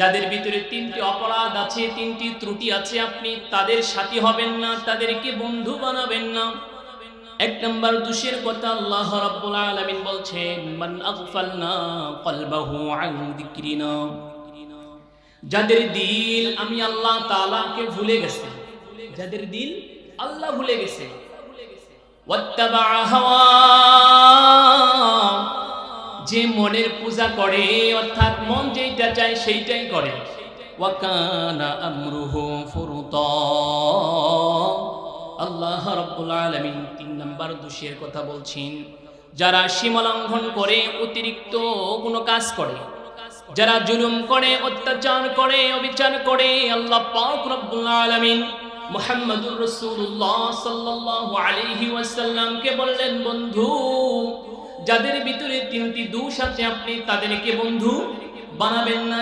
যাদের ভিতরে তিনটি অপরাধ আছে, তিনটি ত্রুটি আছে, আপনি তাদের সাথী হবেন না, তাদেরকে বন্ধু বানাবেন না। এক নাম্বার দোষের কথা আল্লাহ রাব্বুল আলামিন বলছেন, মান আগফালনা কলবাহু আন যিকরিনা, যাদের দিল আমি আল্লাহ তাআলাকে ভুলে গেছে, যাদের দিল আল্লাহ ভুলে গেছে, ওয়াত্তাবা হাওয়া, যে মনের পূজা করে, অর্থাৎ মন যেটা চায় সেইটাই করে, ওয়া কানা আমরুহু ফুরতা, আল্লাহ রাব্বুল আলামিন তিন নাম্বার দোষের কথা বলছেন, যারা সীমা লঙ্ঘন করে, অতিরিক্ত কোনো কাজ করে, যারা জুলুম করে, অত্যাচার করে, অবিচার করে। আল্লাহ পাক রব্বুল আলামিন মুহাম্মদুর রাসূলুল্লাহ সাল্লাল্লাহু আলাইহি ওয়াসাল্লামকে বললেন, বন্ধু যাদের ভিতরে তিনটি দোষ আছে আপনি তাদেরকে বন্ধু বানাবেন না।